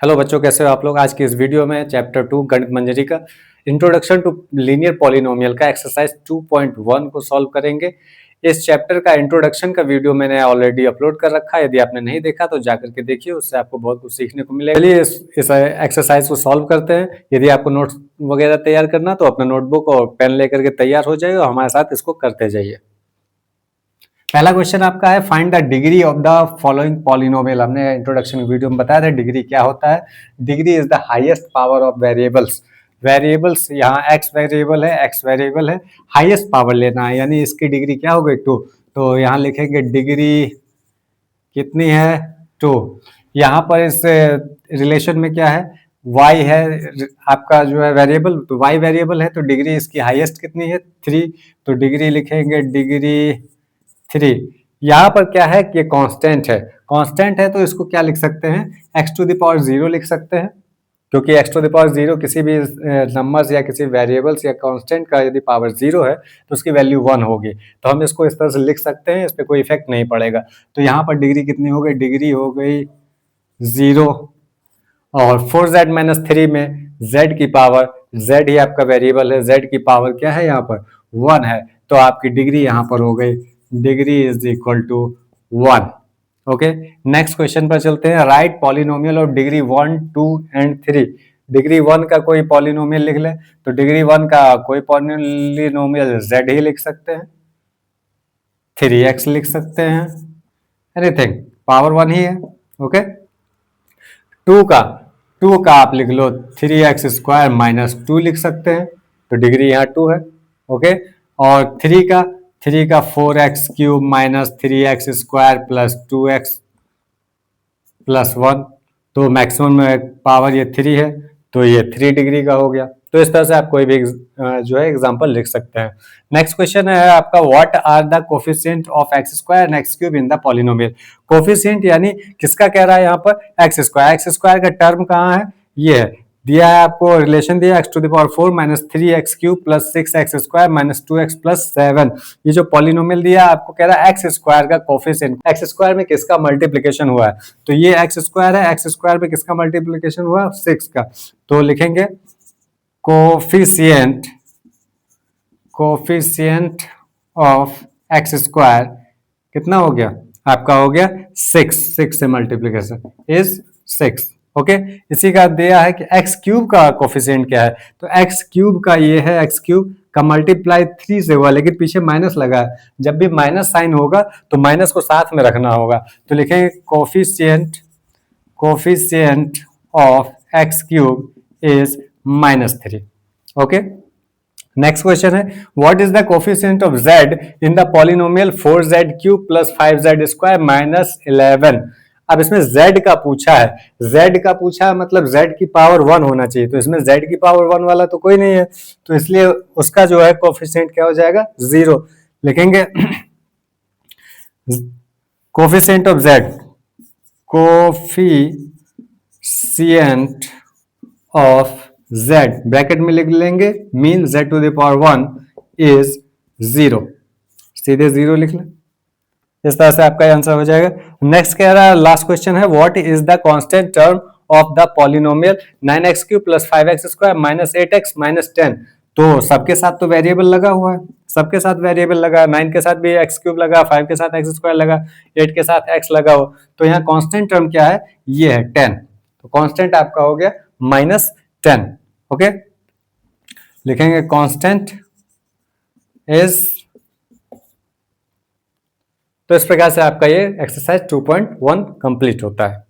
Hello बच्चों, कैसे हो आप लोग। आज की इस वीडियो में चैप्टर 2 गणित मंजरी का इंट्रोडक्शन टू लीनियर पॉलिनोमियल का एक्सरसाइज 2.1 को सॉल्व करेंगे। इस चैप्टर का इंट्रोडक्शन का वीडियो मैंने ऑलरेडी अपलोड कर रखा है। यदि आपने नहीं देखा तो जाकर के देखिए, उससे आपको बहुत कुछ सीखने को मिलेगा। चलिए इस एक्सरसाइज को सॉल्व करते हैं। यदि आपको नोट्स वगैरह तैयार करना तो अपना नोटबुक और पेन लेकर के तैयार हो जाइए और हमारे साथ इसको करते जाइए। पहला क्वेश्चन आपका है, find the degree of the following polynomial. हमने इंट्रोडक्शन वीडियो में बताया था डिग्री क्या होता है। Degree is the highest power of variables. Variables यहाँ एक्स वेरिएबल है, हाईएस्ट पावर लेना है, यानी इसकी डिग्री क्या हो गई 2। तो यहाँ लिखेंगे डिग्री कितनी है 2। यहाँ पर इस रिलेशन में क्या है, y है आपका जो है वेरिएबल, तो y वेरिएबल है तो डिग्री इसकी हाईएस्ट कितनी है 3। तो डिग्री लिखेंगे डिग्री 3। यहाँ पर क्या है कि कांस्टेंट है तो इसको क्या लिख सकते हैं, x टू द पावर 0 लिख सकते हैं, क्योंकि x टू द पावर 0 किसी भी नंबर्स या किसी वेरिएबल्स या कांस्टेंट का यदि पावर 0 है तो उसकी वैल्यू 1 होगी। तो हम इसको इस तरह से लिख सकते हैं, इस पर कोई इफेक्ट नहीं पड़ेगा। तो यहाँ पर डिग्री कितनी हो गई, डिग्री हो गई 0। और 4z माइनस 3 में z की पावर, z ही आपका वेरिएबल है, z की पावर क्या है यहाँ पर 1 है, तो आपकी डिग्री यहाँ पर हो गई degree is equal to 1। Okay, next question पर चलते हैं। Right polynomial of degree 1, 2 and 3। Degree 1 का कोई पॉलिनोमियल लिख ले, तो डिग्री 1 का कोई पॉलिनोमियल z ही लिख सकते हैं, 3x लिख सकते हैं, एनीथिंग, पावर 1 ही है। ओके, 2 का आप लिख लो 3x स्क्वायर माइनस 2 लिख सकते हैं, तो डिग्री यहाँ 2 है। ओके, और 3 का 4x cube minus 3x square plus 2x plus 1, तो मैक्सिमम पावर ये 3 है, तो ये 3 डिग्री का हो गया। तो इस तरह से आप कोई भी जो है एग्जांपल लिख सकते हैं। नेक्स्ट क्वेश्चन है आपका, what are the coefficient of x square and x cube in the polynomial. Coefficient यानी किसका कह रहा है यहाँ पर, एक्स स्क्वायर का टर्म कहाँ है, ये है, दिया है आपको, रिलेशन दिया x to the power 4 minus 3x cube plus 6x square minus 2x plus 7। ये जो पॉलिनोमियल दिया आपको कह रहा है एक्स स्क्वायर का कोफिशिएंट, एक्स स्क्वायर में किसका मल्टीप्लिकेशन हुआ है, तो ये एक्स स्क्वायर है, एक्स स्क्वायर में किसका मल्टीप्लिकेशन हुआ 6 का, तो लिखेंगे कोफिशिएंट ऑफ एक्स स्क्वायर कितना हो गया आपका, हो गया 6 से मल्टीप्लिकेशन इज 6। ओके, इसी का दिया है कि एक्स क्यूब का कोफिशिएंट क्या है, तो एक्स क्यूब का ये है, एक्स क्यूब का मल्टीप्लाई 3 से हुआ, लेकिन पीछे माइनस लगा है, जब भी माइनस साइन होगा तो माइनस को साथ में रखना होगा, तो लिखेंगे coefficient of x cube is -3। Okay, next question है, what is the coefficient of z in the polynomial 4z cube plus 5z square minus 11। अब इसमें z का पूछा है, मतलब z की पावर 1 होना चाहिए, तो इसमें z की पावर 1 वाला तो कोई नहीं है, तो इसलिए उसका जो है कोफिशिएंट क्या हो जाएगा 0। लिखेंगे coefficient of z, coefficient of z bracket में लिख लेंगे, mean z to the power 1 is 0, सीधे 0 लिख लें, इस तरह से आपका आंसर हो जाएगा। नेक्स्ट कह रहा है, लास्ट क्वेश्चन है, what is the constant term of the polynomial 9x cube plus 5x square minus 8x minus 10। तो सबके साथ तो वेरिएबल लगा हुआ है, सबके साथ वेरिएबल लगा, 9 के साथ भी एक्स क्यूब लगा, 5 के साथ एक्स स्क्वायर लगा, 8 के साथ एक्स लगा हो, तो यहाँ कांस्टेंट टर्म क्या है, ये है 10, तो कांस्टेंट आपका हो गया -10। ओके, लिखेंगे कांस्टेंट इज, तो इस प्रकार से आपका ये एक्सरसाइज 2.1 कंप्लीट होता है।